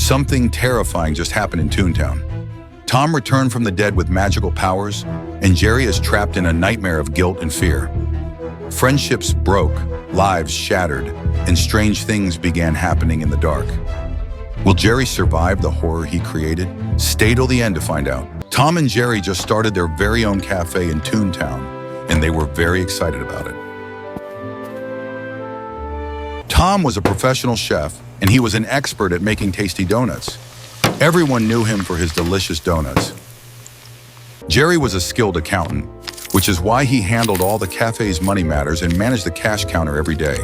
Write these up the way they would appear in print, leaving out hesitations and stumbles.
Something terrifying just happened in Toontown. Tom returned from the dead with magical powers, and Jerry is trapped in a nightmare of guilt and fear. Friendships broke, lives shattered, and strange things began happening in the dark. Will Jerry survive the horror he created? Stay till the end to find out. Tom and Jerry just started their very own cafe in Toontown, and they were very excited about it. Tom was a professional chef, and he was an expert at making tasty donuts. Everyone knew him for his delicious donuts. Jerry was a skilled accountant, which is why he handled all the cafe's money matters and managed the cash counter every day.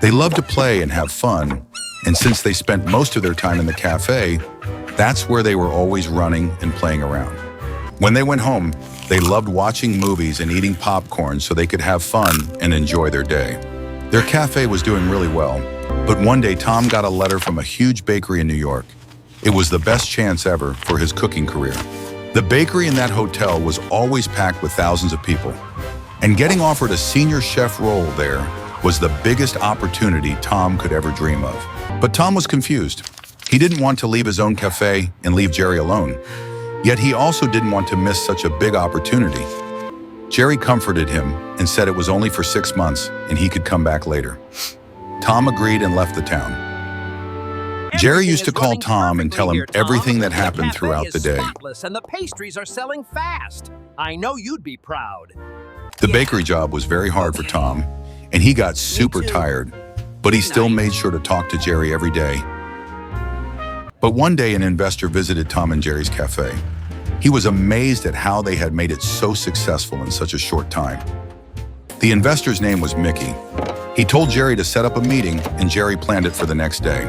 They loved to play and have fun, and since they spent most of their time in the cafe, that's where they were always running and playing around. When they went home, they loved watching movies and eating popcorn so they could have fun and enjoy their day. Their cafe was doing really well, but one day Tom got a letter from a huge bakery in New York. It was the best chance ever for his cooking career. The bakery in that hotel was always packed with thousands of people, and getting offered a senior chef role there was the biggest opportunity Tom could ever dream of. But Tom was confused. He didn't want to leave his own cafe and leave Jerry alone. Yet he also didn't want to miss such a big opportunity. Jerry comforted him and said it was only for 6 months and he could come back later. Tom agreed and left the town. Jerry used to call Tom and tell him everything that happened throughout the day. And the pastries are selling fast. I know you'd be proud. The bakery job was very hard for Tom, and he got super tired, but he still made sure to talk to Jerry every day. But one day an investor visited Tom and Jerry's cafe. He was amazed at how they had made it so successful in such a short time. The investor's name was Mickey. He told Jerry to set up a meeting, and Jerry planned it for the next day.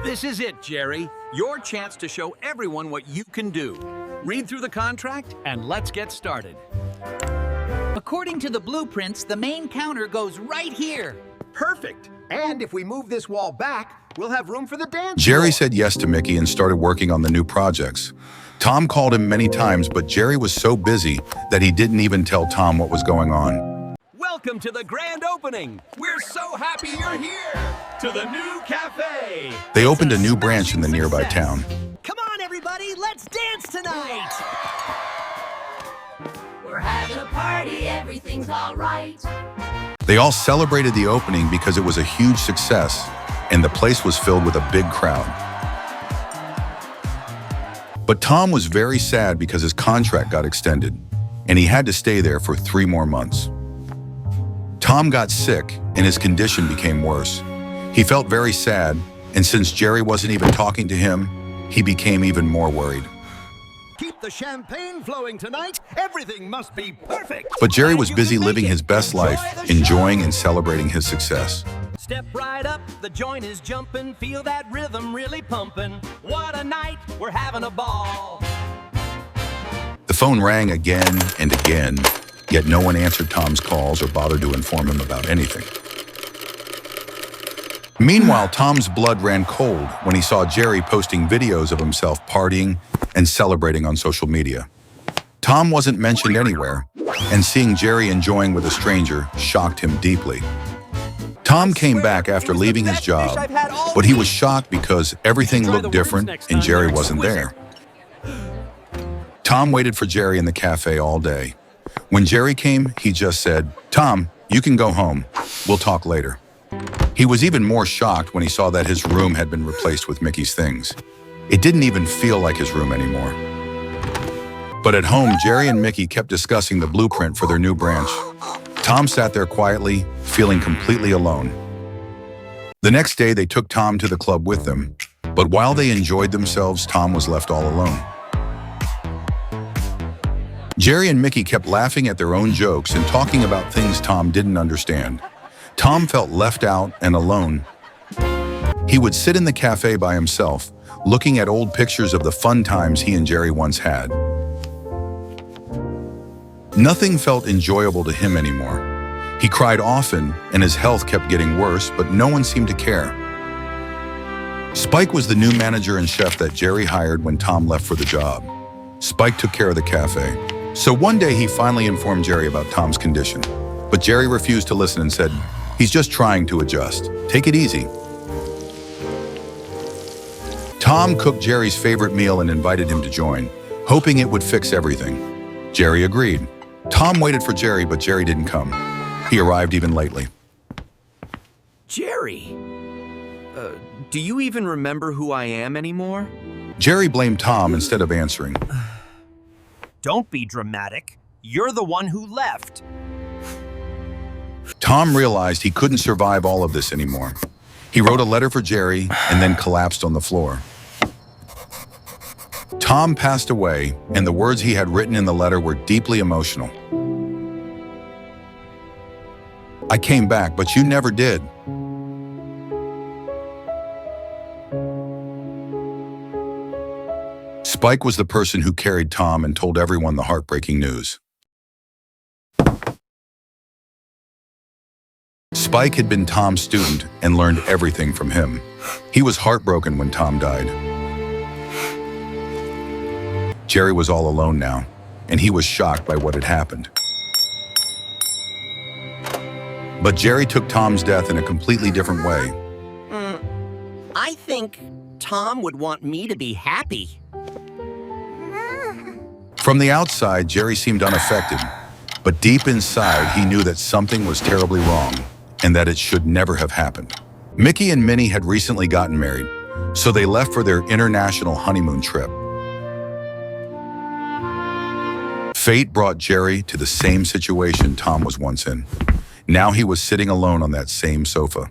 This is it, Jerry. Your chance to show everyone what you can do. Read through the contract, and let's get started. According to the blueprints, the main counter goes right here. Perfect. And if we move this wall back, we'll have room for the dance Jerry floor. said yes to Mickey and started working on the new projects. Tom called him many times, but Jerry was so busy that he didn't even tell Tom what was going on. Welcome to the grand opening. We're so happy you're here. To the new cafe. They opened a new branch in the nearby town. Come on, everybody, let's dance tonight! We're having a party, everything's all right. They all celebrated the opening because it was a huge success, and the place was filled with a big crowd. But Tom was very sad because his contract got extended, and he had to stay there for 3 more months. Tom got sick, and his condition became worse. He felt very sad, and since Jerry wasn't even talking to him, he became even more worried. Keep the champagne flowing tonight. Everything must be perfect. But Jerry was busy living his best life, enjoying and celebrating his success. Step right up, the joint is jumping, feel that rhythm really pumping. What a night, we're having a ball. The phone rang again and again, yet no one answered Tom's calls or bothered to inform him about anything. Meanwhile, Tom's blood ran cold when he saw Jerry posting videos of himself partying and celebrating on social media. Tom wasn't mentioned anywhere, and seeing Jerry enjoying with a stranger shocked him deeply. Tom came back after leaving his job, but he was shocked because everything looked different and Jerry wasn't there. Tom waited for Jerry in the cafe all day. When Jerry came, he just said, "Tom, you can go home. We'll talk later." He was even more shocked when he saw that his room had been replaced with Mickey's things. It didn't even feel like his room anymore. But at home, Jerry and Mickey kept discussing the blueprint for their new branch. Tom sat there quietly, feeling completely alone. The next day, they took Tom to the club with them, but while they enjoyed themselves, Tom was left all alone. Jerry and Mickey kept laughing at their own jokes and talking about things Tom didn't understand. Tom felt left out and alone. He would sit in the cafe by himself, looking at old pictures of the fun times he and Jerry once had. Nothing felt enjoyable to him anymore. He cried often, and his health kept getting worse, but no one seemed to care. Spike was the new manager and chef that Jerry hired when Tom left for the job. Spike took care of the cafe. So one day he finally informed Jerry about Tom's condition, but Jerry refused to listen and said He's just trying to adjust. Take it easy. Tom cooked Jerry's favorite meal and invited him to join, hoping it would fix everything. Jerry agreed. Tom waited for Jerry, but Jerry didn't come. He arrived even lately. Jerry! Do you even remember who I am anymore? Jerry blamed Tom instead of answering. Don't be dramatic. You're the one who left. Tom realized he couldn't survive all of this anymore. He wrote a letter for Jerry and then collapsed on the floor. Tom passed away, and the words he had written in the letter were deeply emotional. I came back, but you never did. Spike was the person who carried Tom and told everyone the heartbreaking news. Spike had been Tom's student and learned everything from him. He was heartbroken when Tom died. Jerry was all alone now, and he was shocked by what had happened. But Jerry took Tom's death in a completely different way. I think Tom would want me to be happy. From the outside, Jerry seemed unaffected, but deep inside, he knew that something was terribly wrong and that it should never have happened. Mickey and Minnie had recently gotten married, so they left for their international honeymoon trip. Fate brought Jerry to the same situation Tom was once in. Now he was sitting alone on that same sofa,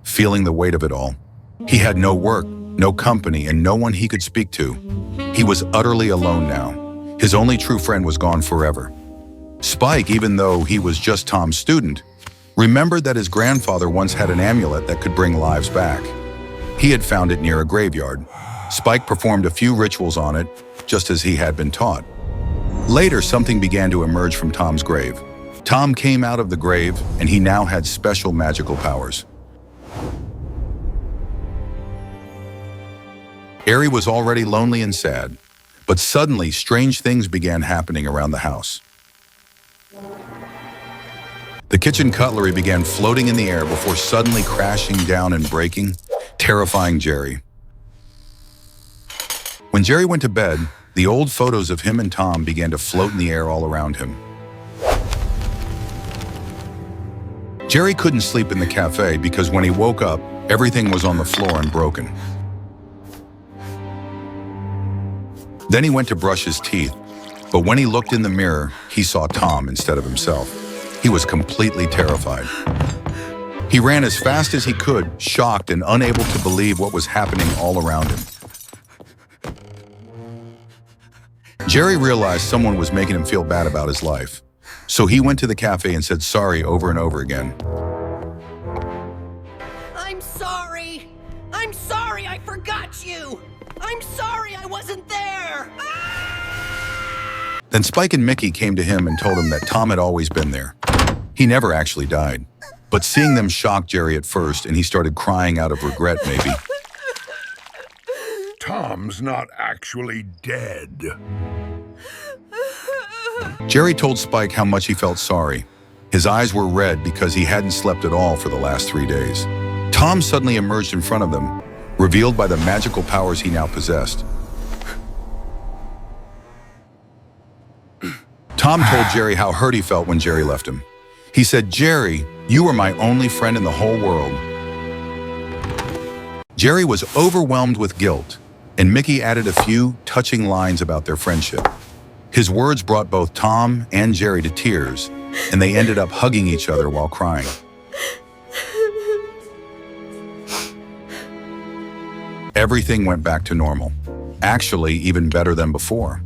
feeling the weight of it all. He had no work, no company, and no one he could speak to. He was utterly alone now. His only true friend was gone forever. Spike, even though he was just Tom's student, remembered that his grandfather once had an amulet that could bring lives back. He had found it near a graveyard. Spike performed a few rituals on it, just as he had been taught. Later, something began to emerge from Tom's grave. Tom came out of the grave, and he now had special magical powers. Ari was already lonely and sad, but suddenly strange things began happening around the house. The kitchen cutlery began floating in the air before suddenly crashing down and breaking, terrifying Jerry. When Jerry went to bed, the old photos of him and Tom began to float in the air all around him. Jerry couldn't sleep in the cafe because when he woke up, everything was on the floor and broken. Then he went to brush his teeth, but when he looked in the mirror, he saw Tom instead of himself. He was completely terrified. He ran as fast as he could, shocked and unable to believe what was happening all around him. Jerry realized someone was making him feel bad about his life, so he went to the cafe and said sorry over and over again. I'm sorry! I'm sorry I forgot you! I'm sorry I wasn't there! Then Spike and Mickey came to him and told him that Tom had always been there. He never actually died. But seeing them shocked Jerry at first, and he started crying out of regret, maybe. Tom's not actually dead. Jerry told Spike how much he felt sorry. His eyes were red because he hadn't slept at all for the last 3 days. Tom suddenly emerged in front of them, revealed by the magical powers he now possessed. Tom told Jerry how hurt he felt when Jerry left him. He said, "Jerry, you were my only friend in the whole world." Jerry was overwhelmed with guilt, and Mickey added a few touching lines about their friendship. His words brought both Tom and Jerry to tears, and they ended up hugging each other while crying. Everything went back to normal. Actually, even better than before.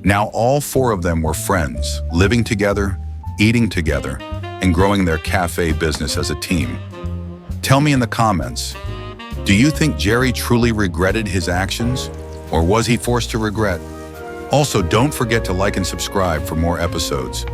Now all 4 of them were friends, living together, eating together, and growing their cafe business as a team. Tell me in the comments, do you think Jerry truly regretted his actions, or was he forced to regret? Also, don't forget to like and subscribe for more episodes.